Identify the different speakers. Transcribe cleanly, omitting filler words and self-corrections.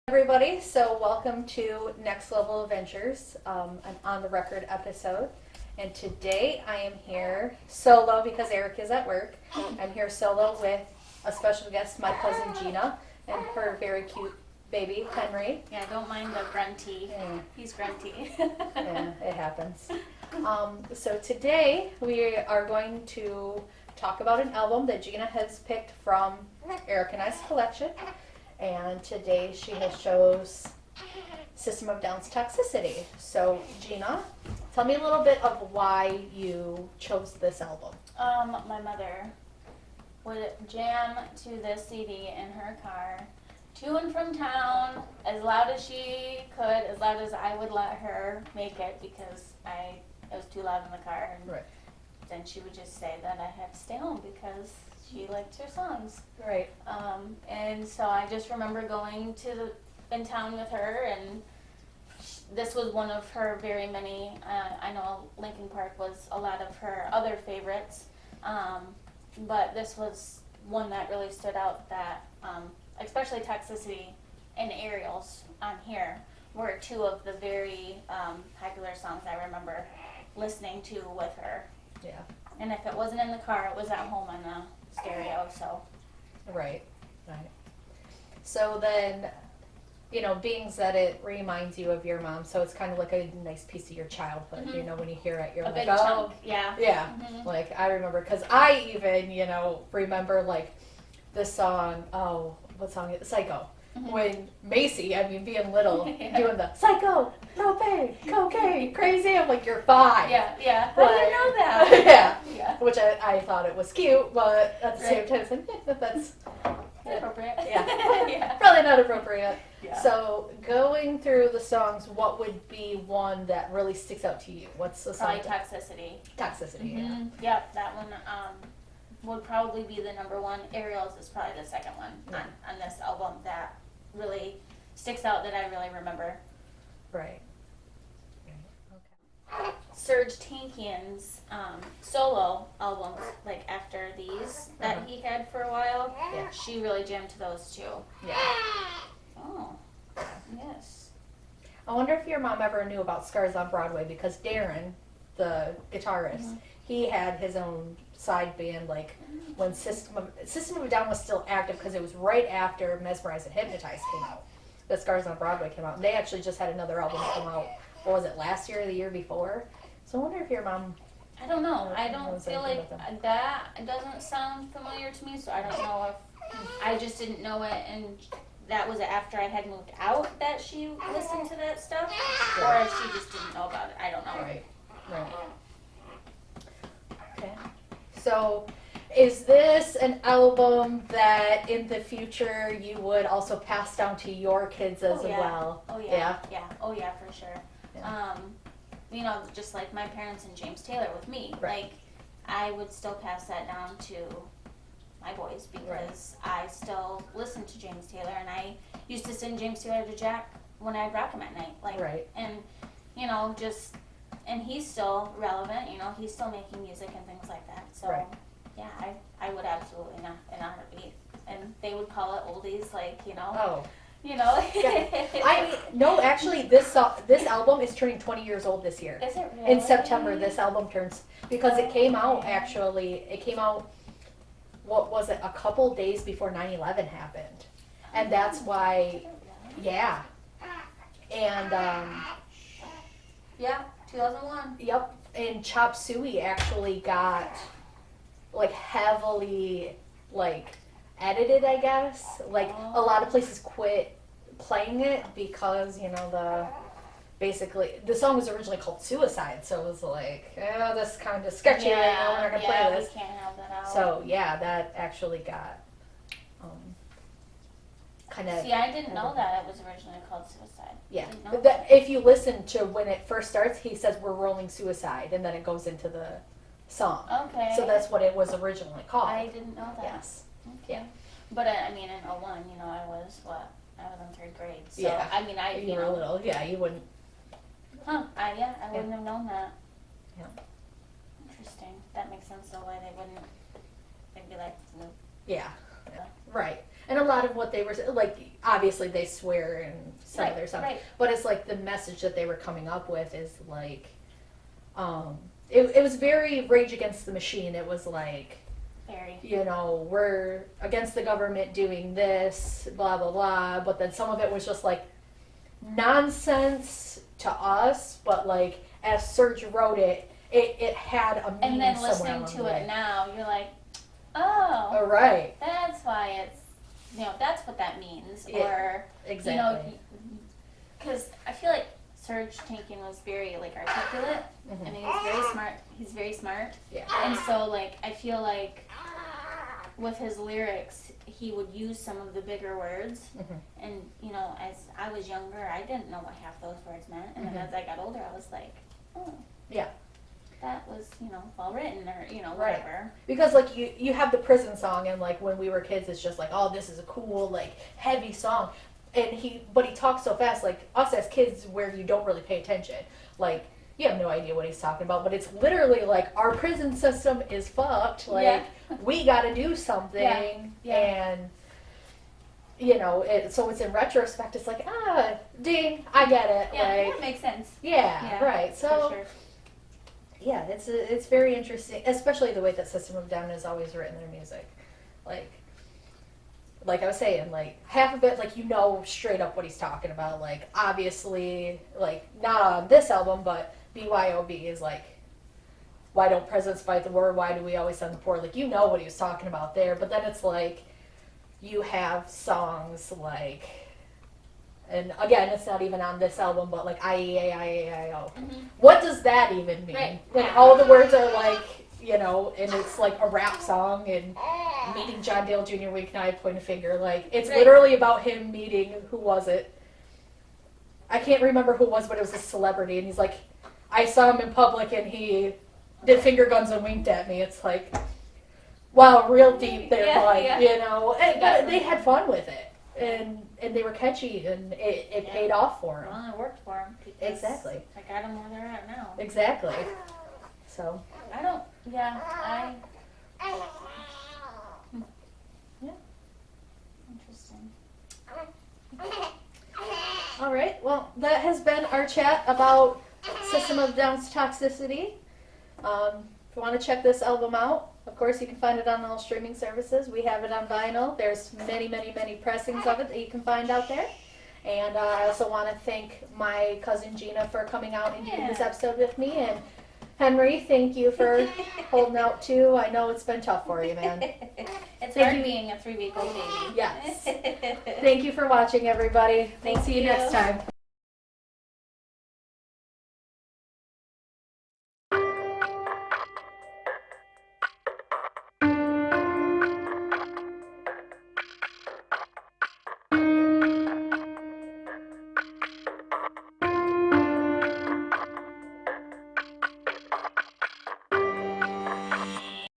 Speaker 1: Everybody, so welcome to Next Level Adventures, an on the record episode. And today I am here solo because Eric is at work. I'm here solo with a special guest, my cousin Geena, and her very cute baby, Henry.
Speaker 2: Yeah, don't mind the grunty.
Speaker 1: Yeah.
Speaker 2: He's grunty.
Speaker 1: Yeah, it happens. So today we are going to talk about an album that Geena has picked from Eric and I's collection. And today she has chose System of a Down's Toxicity. So Geena, tell me a little bit of why you chose this album.
Speaker 2: My mother would jam to this CD in her car, to and from town, as loud as she could, as loud as I would let her make it because it was too loud in the car. And
Speaker 1: Right.
Speaker 2: then she would just say that I had to stay home because she liked her songs.
Speaker 1: Right.
Speaker 2: And so I just remember going in town with her, and this was one of her very many. I know Linkin Park was a lot of her other favorites, but this was one that really stood out. That especially Toxicity and Aerials on here were two of the very popular songs I remember listening to with her.
Speaker 1: Yeah.
Speaker 2: And if it wasn't in the car, it was at home on the stereo. So.
Speaker 1: Right. Right. So then, being that it reminds you of your mom, so it's kind of like a nice piece of your childhood,
Speaker 2: Mhm.
Speaker 1: when you hear it, you're
Speaker 2: A
Speaker 1: like,
Speaker 2: big
Speaker 1: oh.
Speaker 2: chunk, yeah.
Speaker 1: Yeah.
Speaker 2: Mhm.
Speaker 1: Like, I remember, because I even, remember, like, the song, what song is it? Psycho.
Speaker 2: Mhm.
Speaker 1: When Macy, being little,
Speaker 2: Yeah.
Speaker 1: doing the psycho, propane, cocaine, crazy, I'm like, you're 5.
Speaker 2: Yeah, yeah.
Speaker 1: But-
Speaker 2: I didn't know that.
Speaker 1: Yeah.
Speaker 2: Yeah.
Speaker 1: Which I thought it was cute, but at the same
Speaker 2: Right.
Speaker 1: time, it's like, that's
Speaker 2: Appropriate.
Speaker 1: Yeah.
Speaker 2: Yeah.
Speaker 1: probably not appropriate.
Speaker 2: Yeah.
Speaker 1: So, going through the songs, what would be one that really sticks out to you? What's the song?
Speaker 2: Probably Toxicity.
Speaker 1: Toxicity, yeah.
Speaker 2: Mhm. Yep, that one would probably be the number one. Aerials is probably the second one
Speaker 1: Yeah.
Speaker 2: on this album that really sticks out that I really remember.
Speaker 1: Right. Okay.
Speaker 2: Serge Tankian's solo albums, like after these that
Speaker 1: Uh-huh.
Speaker 2: he had for a while,
Speaker 1: Yeah.
Speaker 2: she really jammed to those too.
Speaker 1: Yeah.
Speaker 2: Oh, yes.
Speaker 1: I wonder if your mom ever knew about Scars on Broadway, because Darren, the guitarist,
Speaker 2: Mhm.
Speaker 1: he had his own side band, like when System of a Down was still active, because it was right after Mesmerize and Hypnotize came out. The Scars on Broadway came out, and they actually just had another album come out. What was it, last year or the year before? So I wonder if your mom.
Speaker 2: I don't know. I
Speaker 1: Or
Speaker 2: don't
Speaker 1: knows
Speaker 2: feel
Speaker 1: anything
Speaker 2: like
Speaker 1: about
Speaker 2: that doesn't sound familiar to me, so I don't know if I just didn't know it, and that was after I had moved out that she listened to that stuff, or if she just didn't know about it. I don't know.
Speaker 1: Right. Right. Okay. So, is this an album that in the future you would also pass down to your kids as
Speaker 2: Oh, yeah.
Speaker 1: well?
Speaker 2: Oh yeah.
Speaker 1: Yeah.
Speaker 2: Yeah. Oh yeah, for sure.
Speaker 1: Yeah.
Speaker 2: Just like my parents and James Taylor with me.
Speaker 1: Right.
Speaker 2: Like, I would still pass that down to my boys because I still listen to James Taylor, and I used to sing James Taylor to Jack when I'd rock him at night. Like,
Speaker 1: Right.
Speaker 2: and and he's still relevant. He's still making music and things like that. So,
Speaker 1: Right.
Speaker 2: yeah, I would absolutely not in a heartbeat. And they would call it oldies, like
Speaker 1: Oh.
Speaker 2: Yeah.
Speaker 1: No, actually, this album is turning 20 years old this year.
Speaker 2: Is it really?
Speaker 1: In September, this album turns, because it came out, what was it, a couple days before 9/11 happened. And that's why, yeah. And,
Speaker 2: Yeah, 2001.
Speaker 1: yep, and Chop Suey actually got, like, heavily, like, edited, I guess. Like, a lot of places quit playing it because, basically, the song was originally called Suicide, so it was like, this kind of sketchy, we're not going to play this.
Speaker 2: We can't have that out.
Speaker 1: So, yeah, that actually got, kind of...
Speaker 2: See, I didn't know that it was originally called Suicide.
Speaker 1: Yeah.
Speaker 2: Didn't know
Speaker 1: That, if you listen to when it first starts, he says, we're rolling suicide, and then it goes into the song.
Speaker 2: Okay.
Speaker 1: So that's what it was originally called.
Speaker 2: I didn't know that.
Speaker 1: Yes.
Speaker 2: Okay.
Speaker 1: Yeah.
Speaker 2: But in 01, I was in 3rd grade. So,
Speaker 1: Yeah.
Speaker 2: you
Speaker 1: You were little. Yeah, you wouldn't...
Speaker 2: Huh, I wouldn't have known that.
Speaker 1: Yeah.
Speaker 2: Interesting. That makes sense though why they wouldn't, they'd be like, no.
Speaker 1: Yeah. Right. And a lot of what they were, like, obviously they swear in some of their songs.
Speaker 2: Right.
Speaker 1: But it's like the message that they were coming up with is like, it was very Rage Against the Machine. It was like,
Speaker 2: Very.
Speaker 1: you know, we're against the government doing this, blah, blah, blah. But then some of it was just like nonsense to us, but like as Serge wrote it, it had a meaning
Speaker 2: And then
Speaker 1: somewhere
Speaker 2: listening
Speaker 1: along
Speaker 2: to
Speaker 1: the way.
Speaker 2: it now, you're like, oh,
Speaker 1: Oh, right.
Speaker 2: that's why it's, that's what that means.
Speaker 1: Yeah,
Speaker 2: Or,
Speaker 1: exactly.
Speaker 2: because I feel like Serge Tankian was very, like, articulate.
Speaker 1: Mhm.
Speaker 2: I mean, he's very smart. He's very smart.
Speaker 1: Yeah.
Speaker 2: And so, like, I feel like with his lyrics, he would use some of the bigger words.
Speaker 1: Mhm.
Speaker 2: And, as I was younger, I didn't know what half those words meant. And then as I got older, I was like, oh.
Speaker 1: Yeah.
Speaker 2: That was, well written or,
Speaker 1: Right.
Speaker 2: whatever.
Speaker 1: Because like you have the prison song, and like when we were kids, it's just like, oh, this is a cool, like, heavy song. And he talks so fast, like us as kids, where you don't really pay attention. Like, you have no idea what he's talking about, but it's literally like our prison system is fucked. Like, we got to do something.
Speaker 2: Yeah.
Speaker 1: And so it's in retrospect, it's like, ding, I get it.
Speaker 2: Yeah,
Speaker 1: Like,
Speaker 2: that makes sense.
Speaker 1: yeah, right. So.
Speaker 2: For sure.
Speaker 1: Yeah, it's very interesting, especially the way that System of a Down has always written their music. Like I was saying, like half of it, like straight up what he's talking about. Like obviously, like not on this album, but BYOB is like, why don't presidents fight the war? Why do we always send the poor? Like what he was talking about there. But then it's like you have songs like. And again, it's not even on this album, but like IEA, IAIO.
Speaker 2: Mm-hmm.
Speaker 1: What does that even mean?
Speaker 2: Right.
Speaker 1: When all the words are like, and it's like a rap song, and meeting John Dale Jr., wink an eye, point a finger. Like, it's literally about him meeting, who was it? I can't remember who it was, but it was a celebrity. And he's like, I saw him in public and he did finger guns and winked at me. It's like, wow, real deep there, bud, And they had fun with it. And they were catchy, and it paid off for them.
Speaker 2: Well, it worked for him.
Speaker 1: Exactly.
Speaker 2: I got them where they're at now.
Speaker 1: Exactly. So.
Speaker 2: I don't, yeah. Interesting.
Speaker 1: All right. Well, that has been our chat about System of a Down's Toxicity. If you want to check this album out, of course, you can find it on all streaming services. We have it on vinyl. There's many, many, many pressings of it that you can find out there. And I also want to thank my cousin Geena for coming out and doing this episode with me. And Henry, thank you for holding out too. I know it's been tough for you, man.
Speaker 2: It's hard being a 3-week-old baby.
Speaker 1: Yes. Thank you for watching, everybody. We'll see you next time.